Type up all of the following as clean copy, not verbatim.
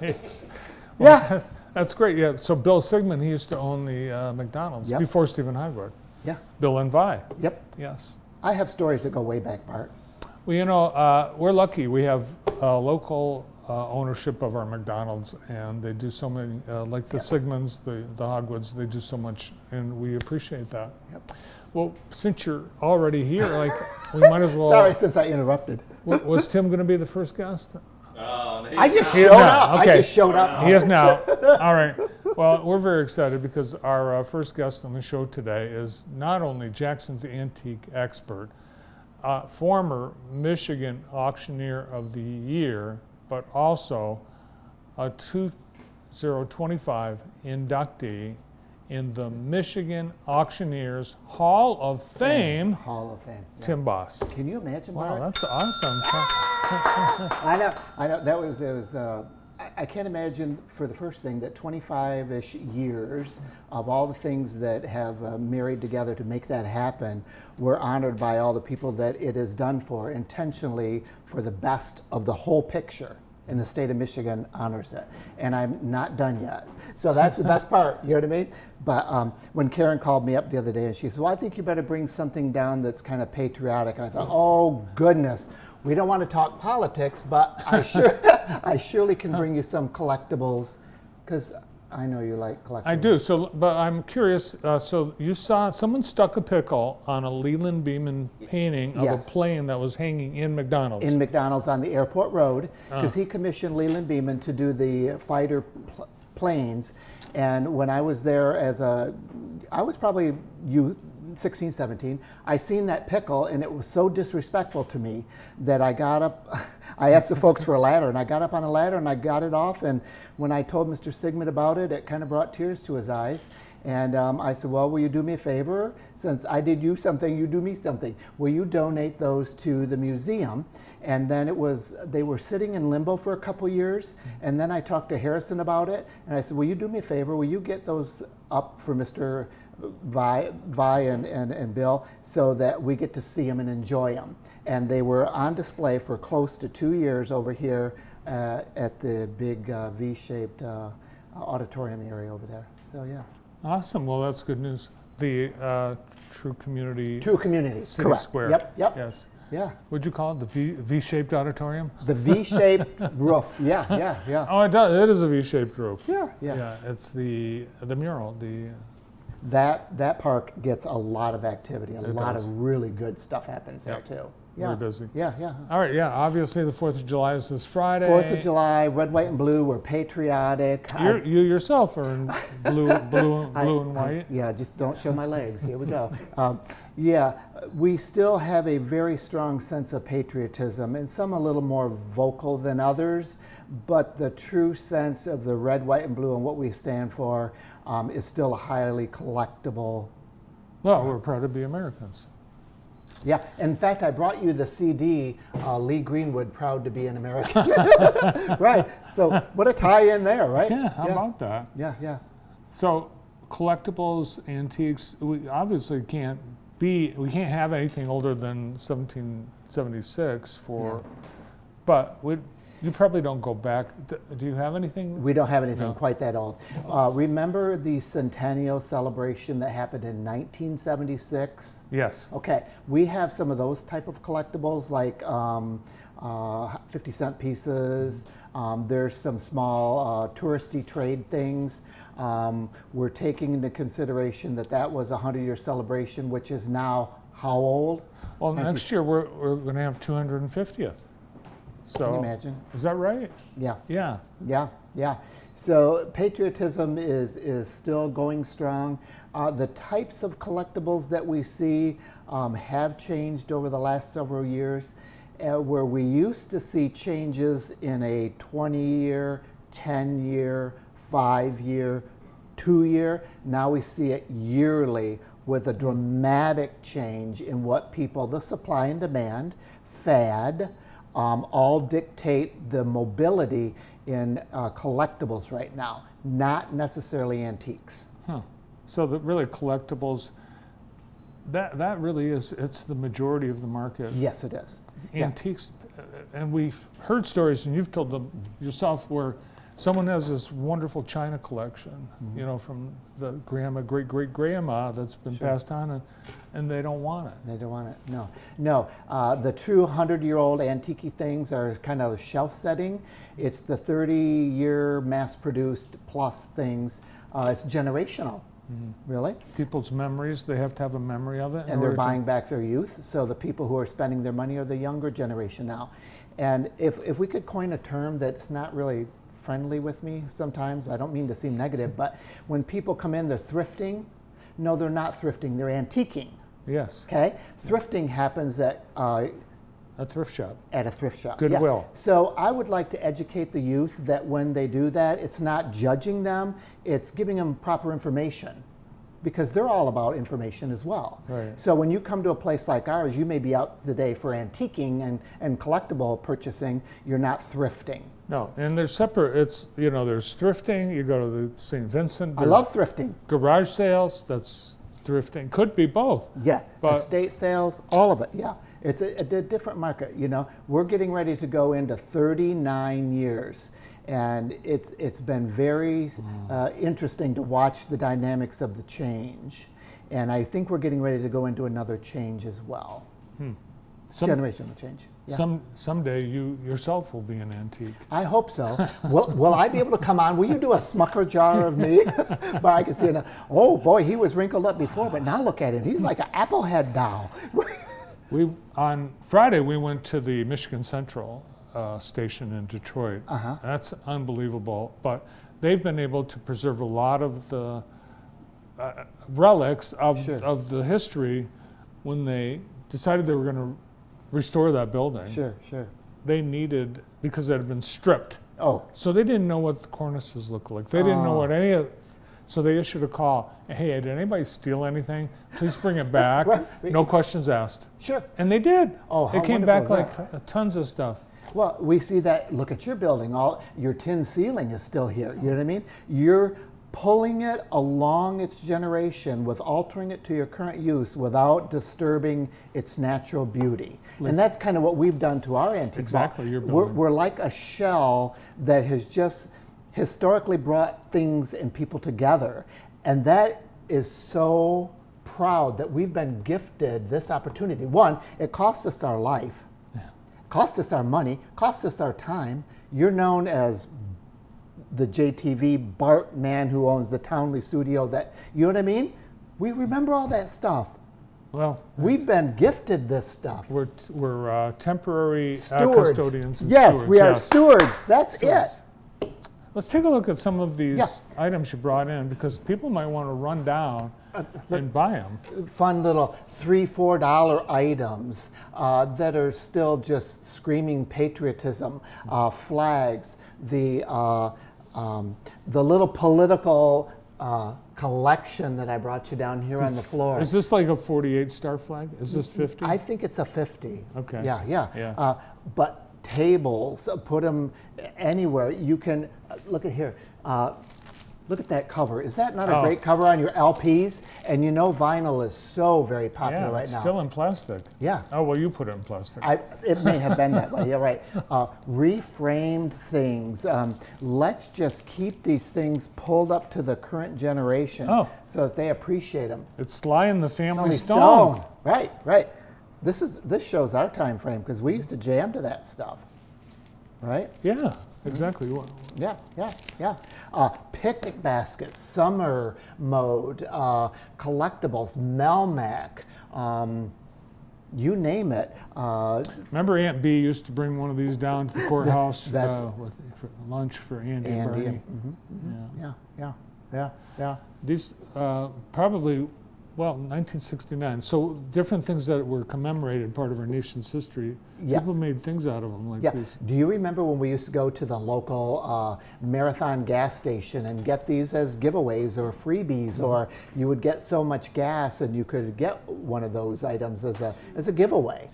Nice. Yeah. Well, that's great. Yeah. So Bill Sigmund, he used to own the McDonald's Yep. before Stephen Highwood. Yeah. Bill and Vi. Yep. Yes. I have stories that go way back, Bart. Well, you know, we're lucky. We have local ownership of our McDonald's, and they do so many, like the Sigmunds, the Hogwoods, they do so much, and we appreciate that. Yep. Well, since you're already here, like, we might as well. Sorry, since I interrupted. Was Tim going to be the first guest? I just He is showed now. up. Okay. I just showed up. He is now. All right. Well, we're very excited because our first guest on the show today is not only Jackson's antique expert, former Michigan Auctioneer of the Year, but also a 2025 inductee in the Michigan Auctioneers Hall of Fame. Hall of Fame. Yeah. Tim Boss. Can you imagine? Wow, Bart? that's awesome. I know. That was. I can't imagine for the first thing that 25-ish years of all the things that have married together to make that happen, we're honored by all the people that it is done for intentionally for the best of the whole picture. And the state of Michigan honors it. And I'm not done yet. So that's the best part, you know what I mean? But when Karen called me up the other day and she said, well, I think you better bring something down that's kind of patriotic. And I thought, oh goodness, we don't want to talk politics, but I surely can bring you some collectibles, because I know you like collectibles. I do. So, but I'm curious. So you saw someone stuck a pickle on a Leland Beeman painting of Yes. a plane that was hanging in McDonald's. In McDonald's on the airport road, because he commissioned Leland Beeman to do the fighter planes. And when I was there I was probably 16, 17, I seen that pickle and it was so disrespectful to me that I got up, I asked the folks for a ladder, and I got up on a ladder and I got it off, and when I told Mr. Sigmund about it, it kind of brought tears to his eyes. And I said, well, will you do me a favor? Since I did you something, you do me something. Will you donate those to the museum? And then they were sitting in limbo for a couple years. And then I talked to Harrison about it. And I said, will you do me a favor? Will you get those up for Mr. Vi and Bill so that we get to see them and enjoy them? And they were on display for close to 2 years over here at the big V-shaped auditorium area over there. So yeah. Awesome. Well, that's good news. The True Community City correct. Square. Yep. Yes. Yeah. What'd you call it? The V-shaped auditorium? The V-shaped roof. Yeah. Oh, it does. It is a V-shaped roof. Yeah. Yeah. It's the mural. That park gets a lot of activity. A lot does. of really good stuff happens there too. Yeah. Very busy. Yeah. All right. Yeah. Obviously, the 4th of July is this Friday. 4th of July, red, white, and blue. We're patriotic. You yourself are in blue and white. Yeah, just don't show my legs. Here we go. Yeah, we still have a very strong sense of patriotism, and some a little more vocal than others, but the true sense of the red, white, and blue and what we stand for is still a highly collectible. Well, we're proud to be Americans. Yeah, in fact, I brought you the CD, Lee Greenwood, Proud to be an American. Right, so what a tie-in there, right? Yeah, how about that? Yeah. So, collectibles, antiques, we obviously can't have anything older than 1776 but you probably don't go back. Do you have anything? We don't have anything quite that old. Remember the centennial celebration that happened in 1976? Yes. Okay, we have some of those type of collectibles, like 50-cent pieces. There's some small touristy trade things. We're taking into consideration that was a 100-year celebration, which is now how old? Well, next year we're going to have 250th. So, can you imagine? Is that right? Yeah. So patriotism is still going strong. The types of collectibles that we see have changed over the last several years, where we used to see changes in a 20-year, 10-year, 5-year, 2-year. Now we see it yearly with a dramatic change in what the supply and demand, fad, all dictate the mobility in collectibles right now, not necessarily antiques. So really collectibles, that really it's the majority of the market. Yes, it is. Antiques, and we've heard stories, and you've told them yourself, where Someone has this wonderful china collection, you know, from the great-great-grandma that's been passed on, and they don't want it. They don't want it. No, no. The true 100-year-old antique things are kind of shelf setting. It's the 30-year mass-produced plus things. It's generational, really. People's memories, they have to have a memory of it. And they're buying back their youth. So the people who are spending their money are the younger generation now. And if we could coin a term that's not really friendly with me sometimes, I don't mean to seem negative, but when people come in, they're thrifting. No, they're not thrifting, they're antiquing. Yes. Okay? Thrifting happens at a thrift shop. At a thrift shop. Goodwill. Yeah. So I would like to educate the youth that when they do that, it's not judging them, it's giving them proper information. Because they're all about information as well. Right. So when you come to a place like ours, you may be out today for antiquing and collectible purchasing, you're not thrifting. No, and there's separate, it's, you know, there's thrifting, you go to the St. Vincent. I love thrifting. Garage sales, that's thrifting. Could be both. Yeah, but estate sales, all of it, yeah. It's a different market, you know. We're getting ready to go into 39 years. And it's been very interesting to watch the dynamics of the change. And I think we're getting ready to go into another change as well. Generational change. Yeah. Someday you yourself will be an antique. I hope so. Will I be able to come on? Will you do a Smucker jar of me? But I can see it. Oh boy, he was wrinkled up before, but now look at him. He's like an Applehead doll. On Friday, we went to the Michigan Central station in Detroit. That's unbelievable. But they've been able to preserve a lot of the relics of the history when they decided they were going to restore that building. Sure. They needed, because it had been stripped. Oh. So they didn't know what the cornices looked like. They didn't know what any of. So they issued a call. Hey, did anybody steal anything? Please bring it back. No questions asked. Sure. And they did. Oh, how it came back wonderful is like tons of stuff. Well, we see that. Look at your building. All your tin ceiling is still here. You know what I mean? You're pulling it along its generation with altering it to your current use without disturbing its natural beauty. And that's kind of what we've done to our antique. Exactly, your building. We're like a shell that has just historically brought things and people together. And that is so proud that we've been gifted this opportunity. One, it costs us our life, cost us our money, cost us our time. You're known as the JTV Bart man who owns the Townley studio. That, you know what I mean? We remember all that stuff. Well, we've been gifted this stuff. We're temporary stewards. Custodians and yes, stewards. We are stewards. That's it. Let's take a look at some of these items you brought in, because people might want to run down and buy them. Fun little $3, $4 items that are still just screaming patriotism. Flags, the little political collection that I brought you down here on the floor. Is this like a 48 star flag? Is this 50? I think it's a 50. Okay. Yeah. But tables, put them anywhere. You can, look at here. Look at that cover. Is that not a great cover on your LPs? And you know vinyl is so very popular right now. It's still in plastic. Yeah. Oh, well, you put it in plastic. It may have been that way. You're right. Reframed things. Let's just keep these things pulled up to the current generation so that they appreciate them. It's Sly and the Family Stone. Right. This shows our time frame, because we used to jam to that stuff. Right? Yeah, exactly. Yeah. Picnic baskets, summer mode, collectibles, Melmac, you name it. Remember Aunt B used to bring one of these down to the courthouse for lunch for Andy and Bernie? Yeah. These probably, 1969. So different things that were commemorated, part of our nation's history. Yes. People made things out of them like these. Do you remember when we used to go to the local Marathon gas station and get these as giveaways or freebies, or you would get so much gas and you could get one of those items as a giveaway.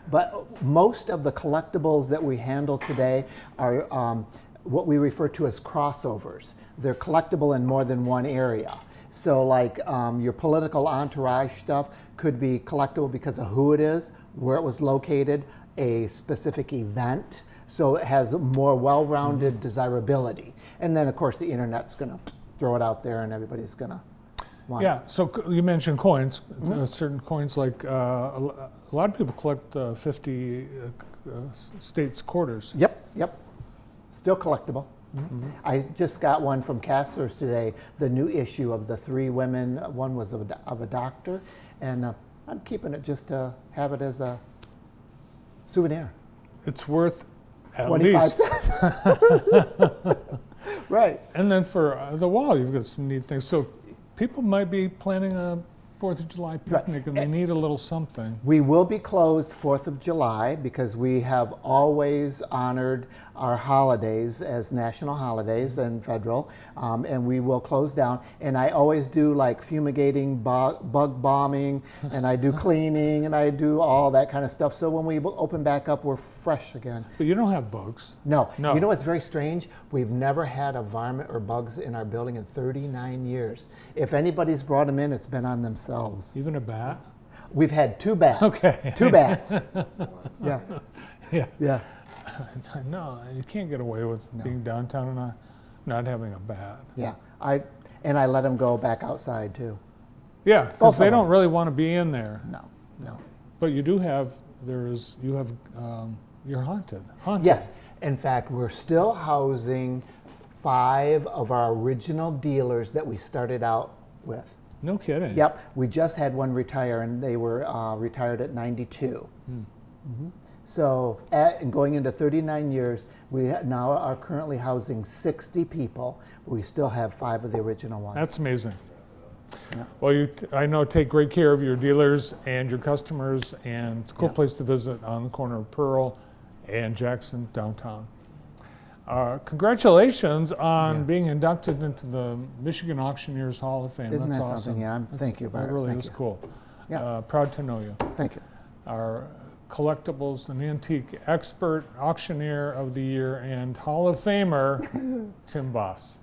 But most of the collectibles that we handle today are what we refer to as crossovers. They're collectible in more than one area. So like your political entourage stuff could be collectible because of who it is, where it was located, a specific event. so it has a more well-rounded desirability. And then, of course, the internet's going to throw it out there, and everybody's going to want Yeah, it. so you mentioned coins, certain coins like a lot of people collect 50 states quarters. Yep. Still collectible. I just got one from Cassler's today, the new issue of the 3 women. One was of a doctor, and I'm keeping it just to have it as a souvenir. It's worth at 25 least. cents. Right. And then for the wall, you've got some neat things. So people might be planning a 4th of July picnic and they need a little something. We will be closed 4th of July because we have always honored our holidays as national holidays and federal, and we will close down. And I always do like fumigating, bug bombing, and I do cleaning, and I do all that kind of stuff. So when we open back up, we're fresh again. But you don't have bugs. No. No. You know what's very strange? We've never had a varmint or bugs in our building in 39 years. If anybody's brought them in, it's been on themselves. Even a bat? We've had 2 bats. Okay. 2 bats. Yeah. Yeah. Yeah. No, you can't get away with being downtown and not having a bat. Yeah. I let them go back outside too. Yeah, because they don't really want to be in there. No. But you do have, you're haunted. Yes. In fact, we're still housing 5 of our original dealers that we started out with. No kidding. Yep. We just had one retire, and they were retired at 92. So, going into 39 years, we now are currently housing 60 people. We still have 5 of the original ones. That's amazing. Yeah. Well, I know take great care of your dealers and your customers, and it's a cool place to visit on the corner of Pearl and Jackson downtown. Congratulations on being inducted into the Michigan Auctioneers Hall of Fame. Isn't That's that awesome. something? Yeah, thank you, Bart. That really Thank is you. cool. Yeah. Proud to know you. Thank you. Our Collectibles and Antique Expert Auctioneer of the Year and Hall of Famer, Tim Boss.